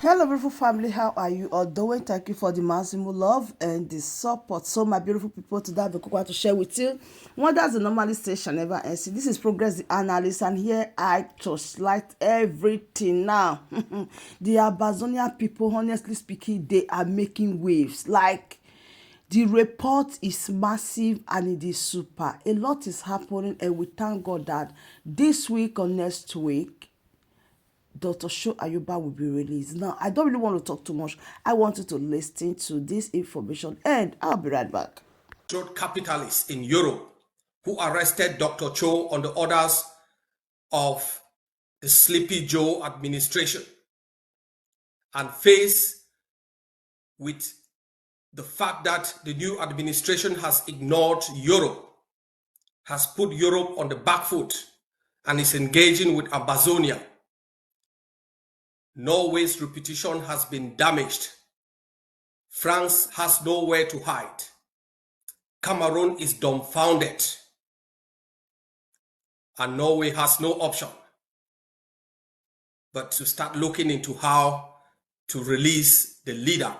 Hello, beautiful family. How are you all doing? Thank you for the maximum love and the support. So, my beautiful people, today I've got to share with you what does the normally station never end. See, this is Progress the Analyst, and here I just light everything now. The Amazonian people, honestly speaking, they are making waves. Like, the report is massive and it is super. A lot is happening, and we thank God that this week or next week, Dr. Cho Ayaba will be released. Now, I don't really want to talk too much. I want you to listen to this information and I'll be right back. Capitalists in Europe who arrested Dr. Cho on the orders of the Sleepy Joe administration and faced with the fact that the new administration has ignored Europe, has put Europe on the back foot, and is engaging with Amazonia. Norway's reputation has been damaged. France has nowhere to hide. Cameroon is dumbfounded. And Norway has no option but to start looking into how to release the leader.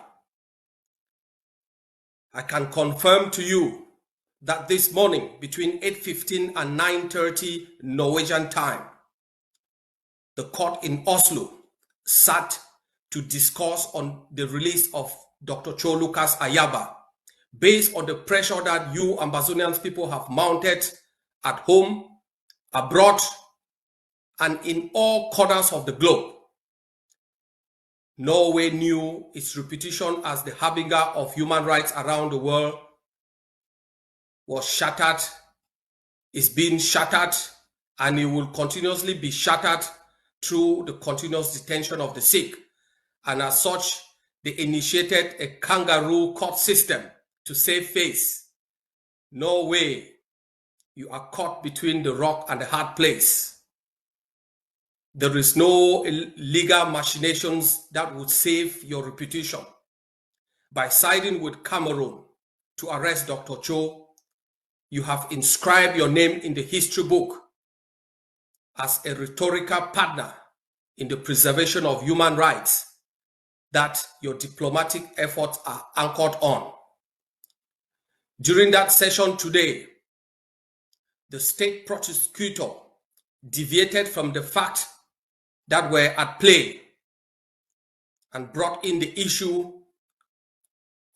I can confirm to you that this morning between 8:15 and 9:30 Norwegian time, the court in Oslo sat to discuss on the release of Dr. Cho Ayaba based on the pressure that you Amazonian people have mounted at home, abroad, and in all corners of the globe. Norway knew its reputation as the harbinger of human rights around the world was shattered, is being shattered, and it will continuously be shattered through the continuous detention of the sick. And as such, they initiated a kangaroo court system to save face. Norway, you are caught between the rock and the hard place. There is no legal machinations that would save your reputation. By siding with Cameroon to arrest Dr. Cho, you have inscribed your name in the history book as a rhetorical partner in the preservation of human rights that your diplomatic efforts are anchored on. During that session today, the state prosecutor deviated from the facts that were at play and brought in the issue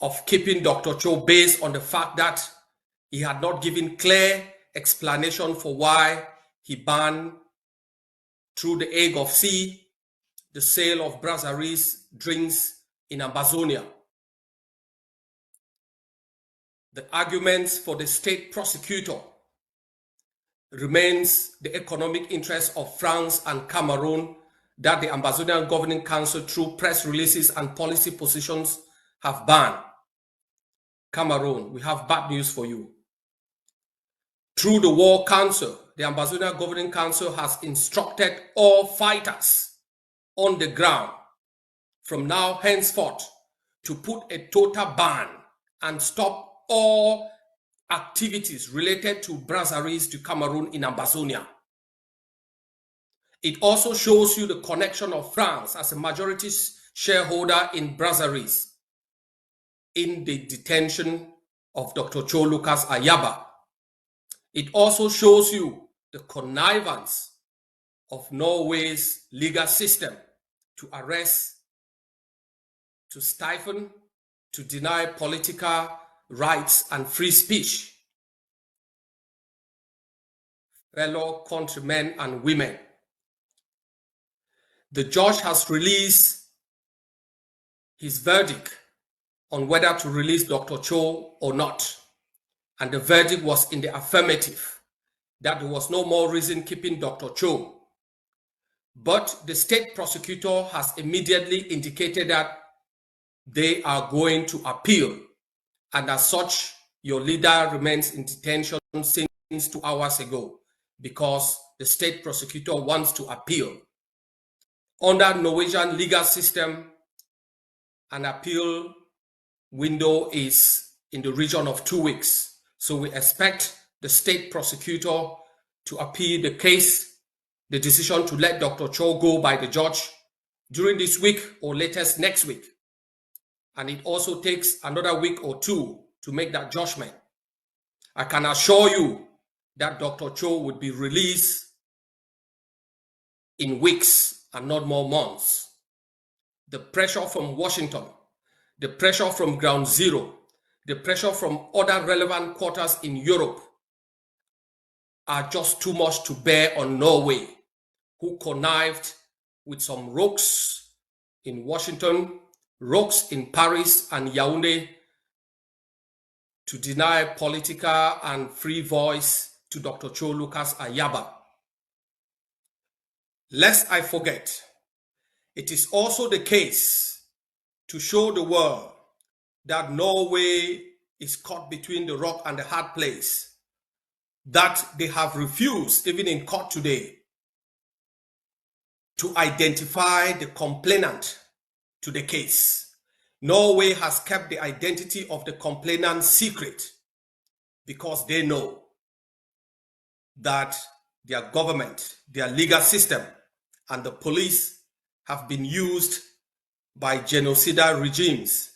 of keeping Dr. Cho based on the fact that he had not given clear explanation for why he banned through the egg of sea the sale of brasseries drinks in Amazonia. The arguments for the state prosecutor remains the economic interests of France and Cameroon that the Amazonian Governing Council through press releases and policy positions have banned. Cameroon, we have bad news for you. Through the War Council, the Amazonian Governing Council has instructed all fighters on the ground from now henceforth to put a total ban and stop all activities related to brasseries to Cameroon in Amazonia. It also shows you the connection of France as a majority shareholder in brasseries in the detention of Dr. Cho Ayaba. It also shows you the connivance of Norway's legal system to arrest, to stifle, to deny political rights and free speech. Fellow countrymen and women, the judge has released his verdict on whether to release Dr. Cho or not. And the verdict was in the affirmative, that there was no more reason keeping Dr. Cho. But the state prosecutor has immediately indicated that they are going to appeal. And as such, your leader remains in detention since 2 hours ago because the state prosecutor wants to appeal. Under Norwegian legal system, an appeal window is in the region of 2 weeks. So we expect the state prosecutor to appeal the case, the decision to let Dr. Cho go by the judge during this week or latest next week. And it also takes another week or two to make that judgment. I can assure you that Dr. Cho would be released in weeks and not more months. The pressure from Washington, the pressure from Ground Zero, the pressure from other relevant quarters in Europe are just too much to bear on Norway, who connived with some rogues in Washington, rogues in Paris and Yaoundé to deny political and free voice to Dr. Cho Ayaba. Lest I forget, it is also the case to show the world that Norway is caught between the rock and the hard place, that they have refused, even in court today, to identify the complainant to the case. Norway has kept the identity of the complainant secret because they know that their government, their legal system, and the police have been used by genocidal regimes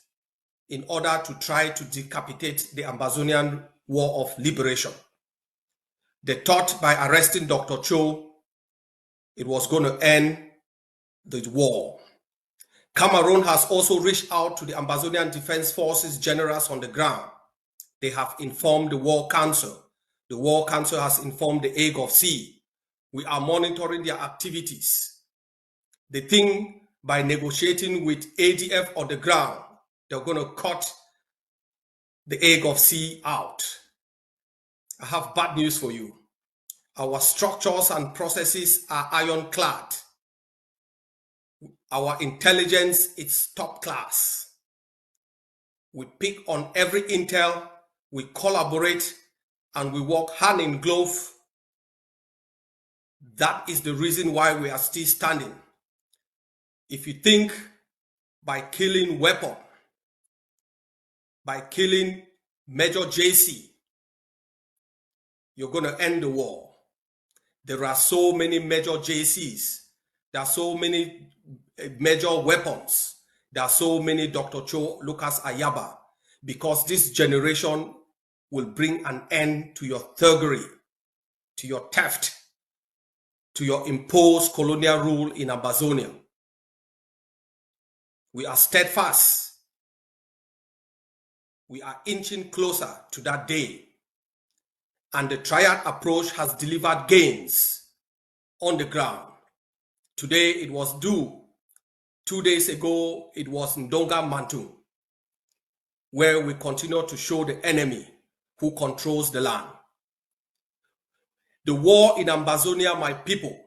in order to try to decapitate the Amazonian War of Liberation. They thought by arresting Dr. Cho, it was going to end the war. Cameroon has also reached out to the Amazonian Defense Forces generals on the ground. They have informed the War Council. The War Council has informed the Hague of Sea. We are monitoring their activities. They think by negotiating with ADF on the ground, they're going to cut the Hague of Sea out. I have bad news for you. Our structures and processes are ironclad. Our intelligence is top class. We pick on every intel, we collaborate, and we work hand in glove. That is the reason why we are still standing. If you think by killing weapon, by killing Major JC, you're going to end the war. There are so many Major JCs. There are so many major weapons. There are so many Dr. Cho Ayaba, because this generation will bring an end to your thuggery, to your theft, to your imposed colonial rule in Amazonia. We are steadfast. We are inching closer to that day. And the triad approach has delivered gains on the ground. Today it was due. 2 days ago, it was Ndonga Mantu, where we continue to show the enemy who controls the land. The war in Amazonia, my people,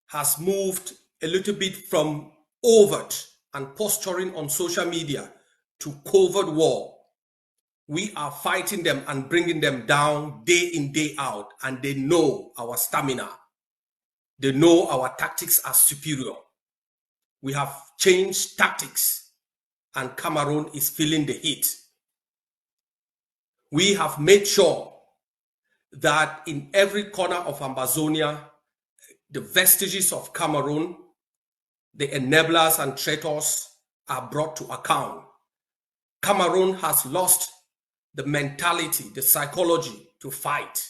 has moved a little bit from overt and posturing on social media to covert war. We are fighting them and bringing them down day in, day out, and they know our stamina. They know our tactics are superior. We have changed tactics, and Cameroon is feeling the heat. We have made sure that in every corner of Amazonia, the vestiges of Cameroon, the enablers and traitors, are brought to account. Cameroon has lost the mentality, the psychology to fight.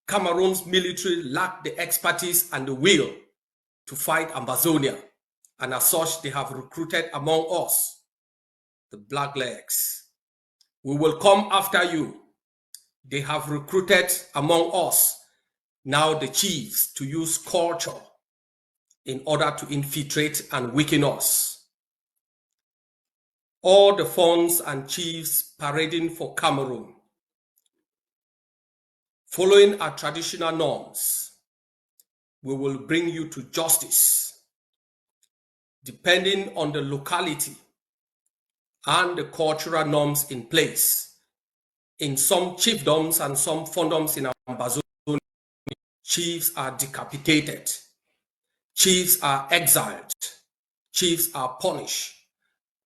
Cameroon's military lacked the expertise and the will to fight Amazonia. And as such, they have recruited among us the blacklegs. We will come after you. They have recruited among us now the chiefs to use culture in order to infiltrate and weaken us. All the funds and chiefs parading for Cameroon, following our traditional norms, we will bring you to justice. Depending on the locality and the cultural norms in place. In some chiefdoms and some fondoms in Amazonia, chiefs are decapitated, chiefs are exiled, chiefs are punished,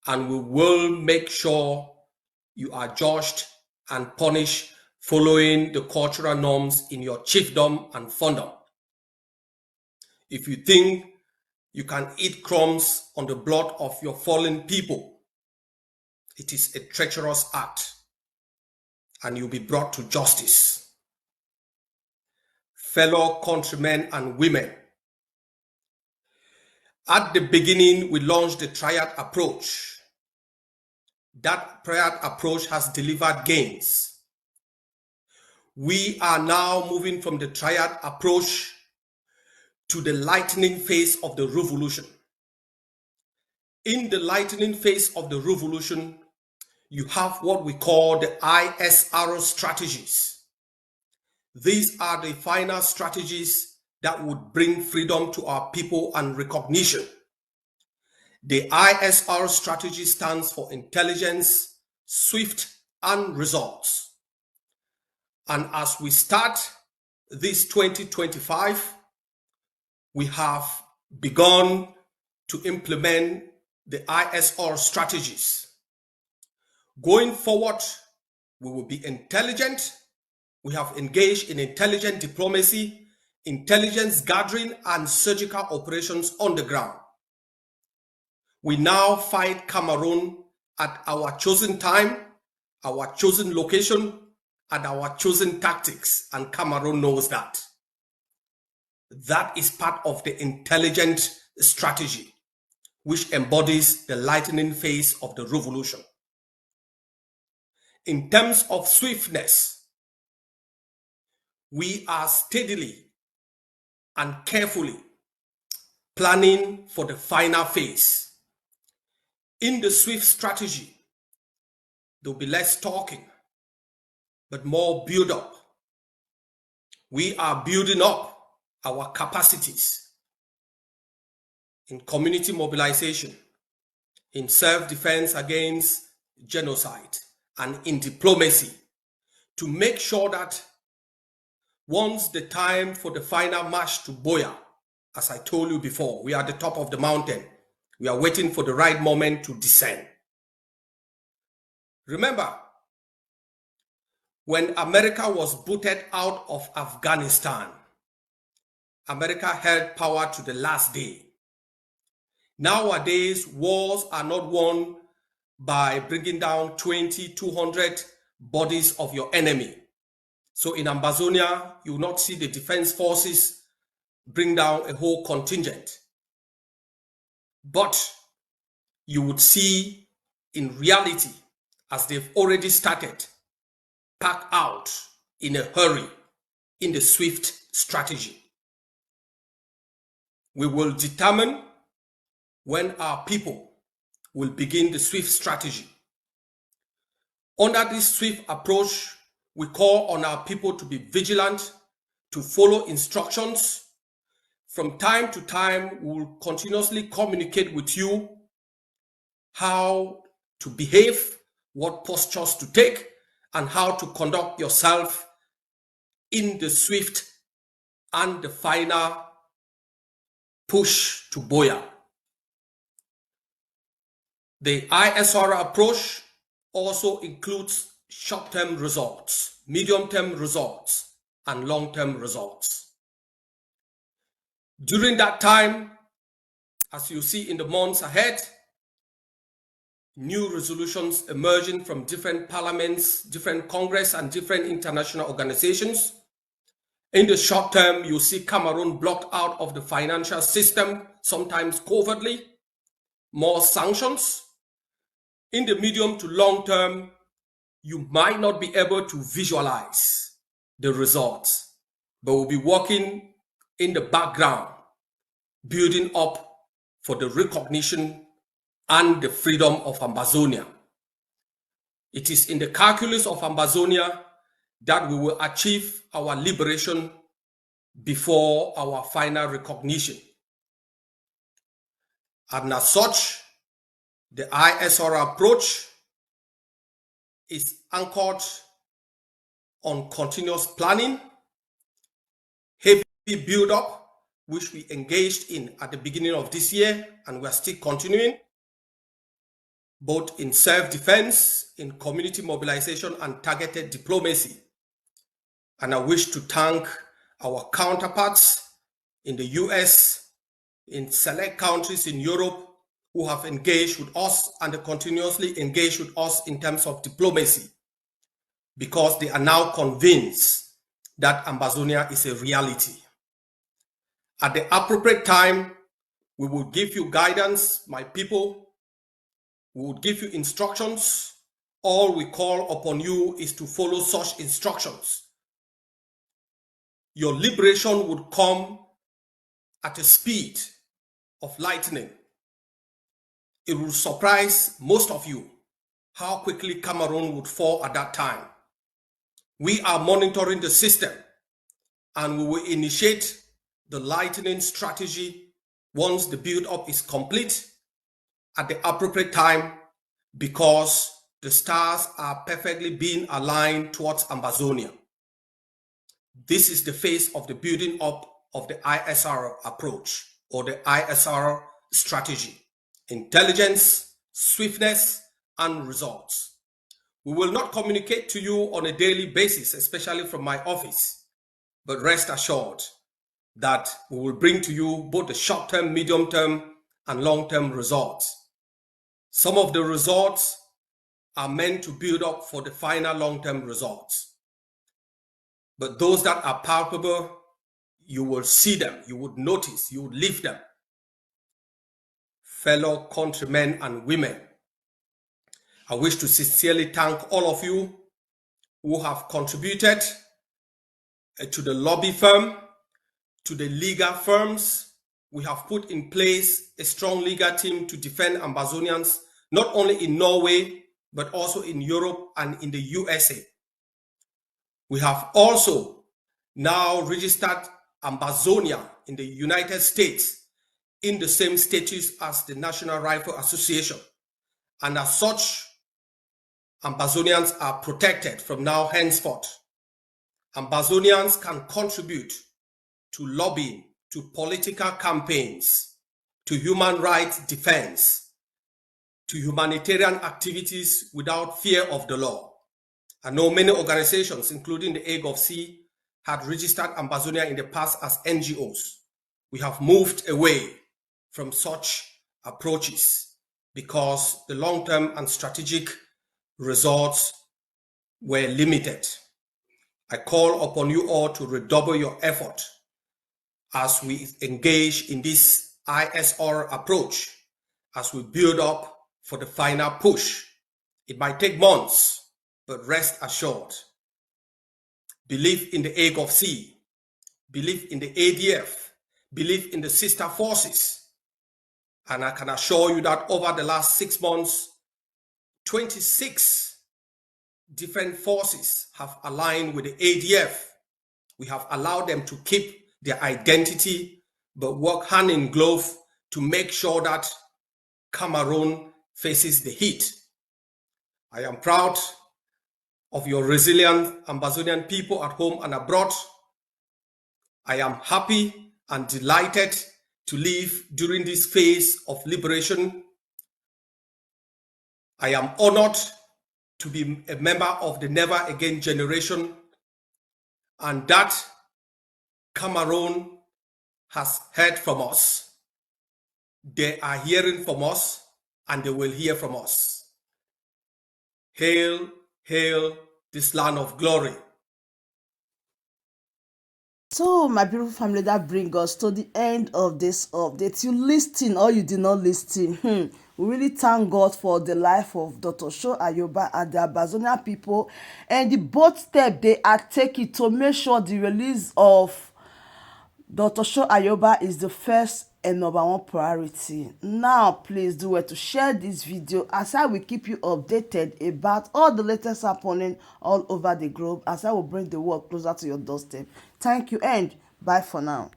and we will make sure you are judged and punished following the cultural norms in your chiefdom and fondom. If you think you can eat crumbs on the blood of your fallen people. It is a treacherous act, and you'll be brought to justice. Fellow countrymen and women, at the beginning, we launched the triad approach. That triad approach has delivered gains. We are now moving from the triad approach to the lightning phase of the revolution. In the lightning phase of the revolution, you have what we call the ISR strategies. These are the final strategies that would bring freedom to our people and recognition. The ISR strategy stands for intelligence, swift, and results. And as we start this 2025, we have begun to implement the ISR strategies. Going forward, we will be intelligent. We have engaged in intelligent diplomacy, intelligence gathering, and surgical operations on the ground. We now fight Cameroon at our chosen time, our chosen location, and our chosen tactics, and Cameroon knows that. That is part of the intelligent strategy, which embodies the lightning phase of the revolution. In terms of swiftness, we are steadily and carefully planning for the final phase. In the swift strategy, there will be less talking, but more build up. We are building up our capacities in community mobilization, in self-defense against genocide, and in diplomacy to make sure that once the time for the final march to Boya, as I told you before, we are at the top of the mountain. We are waiting for the right moment to descend. Remember, when America was booted out of Afghanistan, America held power to the last day. Nowadays, wars are not won by bringing down 20, 200 bodies of your enemy. So in Ambazonia, you will not see the defense forces bring down a whole contingent. But you would see in reality, as they've already started, pack out in a hurry in the swift strategy. We will determine when our people will begin the swift strategy. Under this swift approach, we call on our people to be vigilant, to follow instructions. From time to time, we will continuously communicate with you how to behave, what postures to take, and how to conduct yourself in the swift and the final push to Boya. The ISR approach also includes short-term results, medium-term results, and long-term results. During that time, as you see in the months ahead, new resolutions emerging from different parliaments, different Congress, and different international organizations. In the short term, you see Cameroon blocked out of the financial system, sometimes covertly, more sanctions. In the medium to long term, you might not be able to visualize the results, but we'll be working in the background, building up for the recognition and the freedom of Ambazonia. It is in the calculus of Ambazonia that we will achieve our liberation before our final recognition. And as such, the ISR approach is anchored on continuous planning, heavy build-up, which we engaged in at the beginning of this year, and we're still continuing, both in self-defense, in community mobilization, and targeted diplomacy. And I wish to thank our counterparts in the US, in select countries in Europe who have engaged with us and continuously engage with us in terms of diplomacy, because they are now convinced that Ambazonia is a reality. At the appropriate time, we will give you guidance, my people. We will give you instructions. All we call upon you is to follow such instructions. Your liberation would come at a speed of lightning. It will surprise most of you how quickly Cameroon would fall at that time. We are monitoring the system, and we will initiate the lightning strategy once the build-up is complete at the appropriate time, because the stars are perfectly being aligned towards Ambazonia. This is the phase of the building up of the ISR approach, or the ISR strategy: intelligence, swiftness, and results. We will not communicate to you on a daily basis, especially from my office, but rest assured that we will bring to you both the short-term, medium-term, and long-term results. Some of the results are meant to build up for the final long-term results. But those that are palpable, you will see them, you would notice, you would live them. Fellow countrymen and women, I wish to sincerely thank all of you who have contributed to the lobby firm, to the legal firms. We have put in place a strong legal team to defend Ambazonians, not only in Norway, but also in Europe and in the USA. We have also now registered Ambazonia in the United States in the same status as the National Rifle Association. And as such, Ambazonians are protected from now henceforth. Ambazonians can contribute to lobbying, to political campaigns, to human rights defense, to humanitarian activities without fear of the law. I know many organizations, including the AGOVC, had registered Ambazonia in the past as NGOs. We have moved away from such approaches because the long-term and strategic results were limited. I call upon you all to redouble your effort as we engage in this ISR approach, as we build up for the final push. It might take months, but rest assured. Believe in the AGOVC, believe in the ADF, believe in the sister forces. And I can assure you that over the last 6 months, 26 different forces have aligned with the ADF. We have allowed them to keep their identity, but work hand in glove to make sure that Cameroon faces the heat. I am proud of your resilient Ambazonian people at home and abroad. I am happy and delighted to live during this phase of liberation. I am honored to be a member of the Never Again generation, and that Cameroon has heard from us. They are hearing from us, and they will hear from us. Hail, hail this land of glory. So, my beautiful family, that brings us to the end of this update. You listen or you did not listen. We really thank God for the life of Dr. Cho Ayaba and the Amazonian people, and the bold step they are taking to make sure the release of Dr. Cho Ayaba is the first and number one priority. Now, please do well to share this video as I will keep you updated about all the latest happening all over the globe, as I will bring the world closer to your doorstep. Thank you and bye for now.